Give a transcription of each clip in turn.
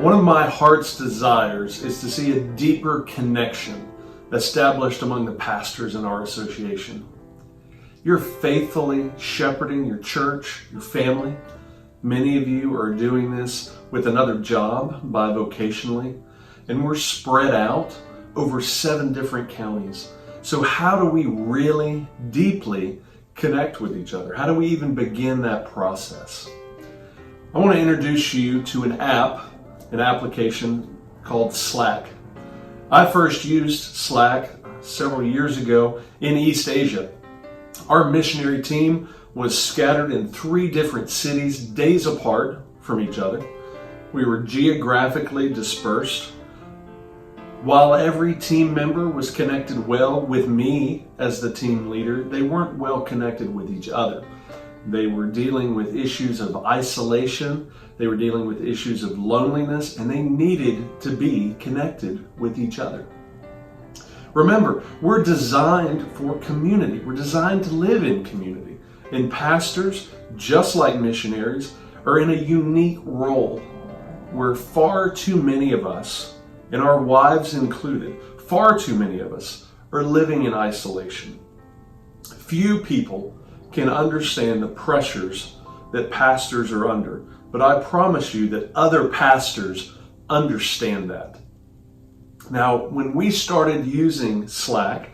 One of my heart's desires is to see a deeper connection established among the pastors in our association. You're faithfully shepherding your church, your family. Many of you are doing this with another job bivocationally, and we're spread out over 7 different counties. So how do we really deeply connect with each other? How do we even begin that process? I want to introduce you to an application called Slack. I first used Slack several years ago in East Asia. Our missionary team was scattered in 3 different cities, days apart from each other. We were geographically dispersed. While every team member was connected well with me as the team leader, they weren't well connected with each other. They were dealing with issues of isolation, they were dealing with issues of loneliness, and they needed to be connected with each other. Remember, we're designed for community. We're designed to live in community. And pastors, just like missionaries, are in a unique role where far too many of us, and our wives included, far too many of us are living in isolation. Few people can understand the pressures that pastors are under, but I promise you that other pastors understand that. Now, when we started using Slack,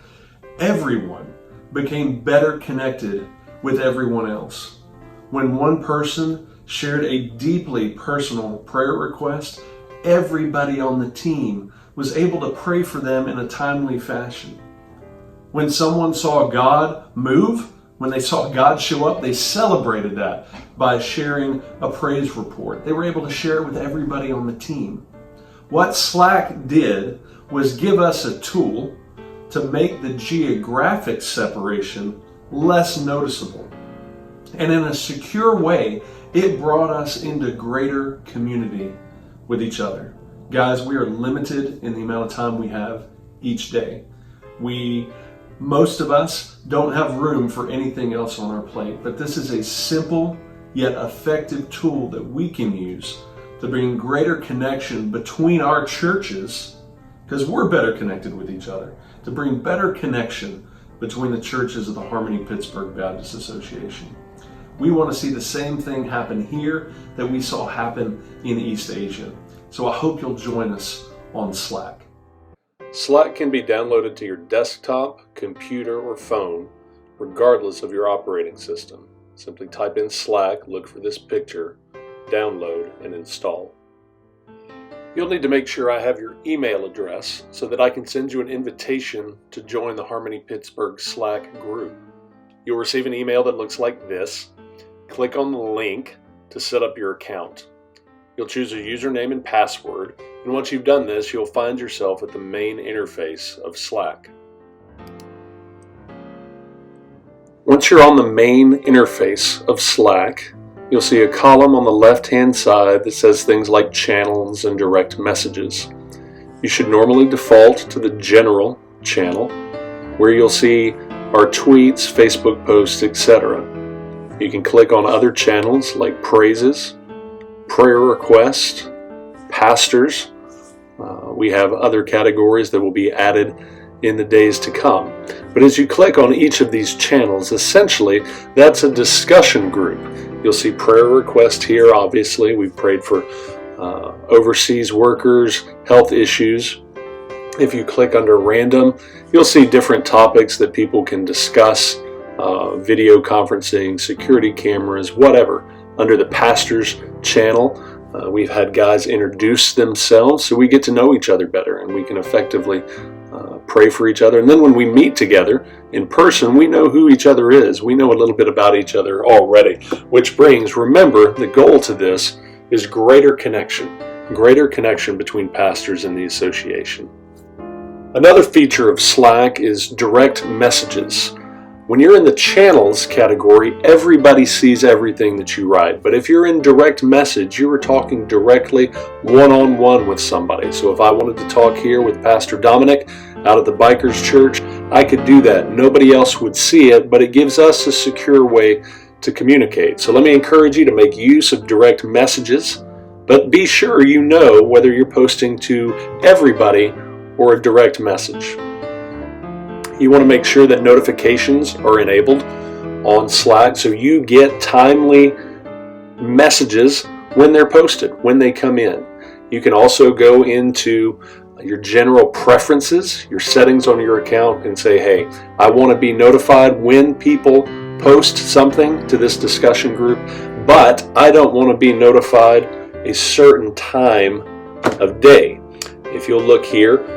everyone became better connected with everyone else. When one person shared a deeply personal prayer request, everybody on the team was able to pray for them in a timely fashion. When someone saw God move, when they saw God show up, they celebrated that by sharing a praise report. They were able to share it with everybody on the team. What Slack did was give us a tool to make the geographic separation less noticeable. And in a secure way, it brought us into greater community with each other. Guys, we are limited in the amount of time we have each day. Most of us don't have room for anything else on our plate, but this is a simple yet effective tool that we can use to bring greater connection between our churches, because we're better connected with each other, to bring better connection between the churches of the Harmony Pittsburgh Baptist Association. We want to see the same thing happen here that we saw happen in East Asia. So I hope you'll join us on Slack. Slack can be downloaded to your desktop, computer, or phone, regardless of your operating system. Simply type in Slack, look for this picture, download, and install. You'll need to make sure I have your email address so that I can send you an invitation to join the Harmony Pittsburgh Slack group. You'll receive an email that looks like this. Click on the link to set up your account. You'll choose a username and password, and once you've done this, you'll find yourself at the main interface of Slack. Once you're on the main interface of Slack, you'll see a column on the left-hand side that says things like channels and direct messages. You should normally default to the general channel, where you'll see our tweets, Facebook posts, etc. You can click on other channels like praises, prayer requests, pastors. We have other categories that will be added in the days to come. But as you click on each of these channels, essentially that's a discussion group. You'll see prayer requests here. Obviously, we've prayed for overseas workers, health issues. If you click under random, you'll see different topics that people can discuss, video conferencing, security cameras, whatever. Under the pastors channel, we've had guys introduce themselves so we get to know each other better and we can effectively pray for each other. And then when we meet together in person, we know who each other is. We know a little bit about each other already, which brings, remember, the goal to this is greater connection between pastors and the association. Another feature of Slack is direct messages. When you're in the channels category, everybody sees everything that you write. But if you're in direct message, you are talking directly one-on-one with somebody. So if I wanted to talk here with Pastor Dominic out at the Bikers Church, I could do that. Nobody else would see it, but it gives us a secure way to communicate. So let me encourage you to make use of direct messages. But be sure you know whether you're posting to everybody or a direct message. You want to make sure that notifications are enabled on Slack so you get timely messages when they're posted, when they come in. You can also go into your general preferences, your settings on your account, and say, hey, I want to be notified when people post something to this discussion group, but I don't want to be notified a certain time of day. If you'll look here,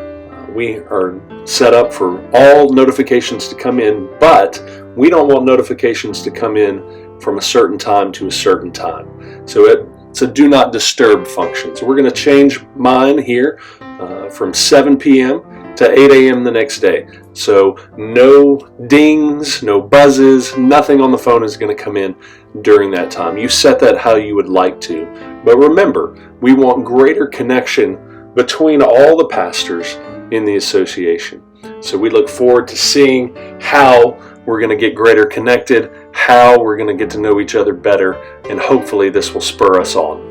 we are set up for all notifications to come in, but we don't want notifications to come in from a certain time to a certain time. So it's a do not disturb function. So we're going to change mine here from 7 p.m. to 8 a.m. the next day. So no dings, no buzzes, nothing on the phone is going to come in during that time. You set that how you would like to. But remember, we want greater connection between all the pastors in the association. So we look forward to seeing how we're going to get greater connected, how we're going to get to know each other better, and hopefully this will spur us on.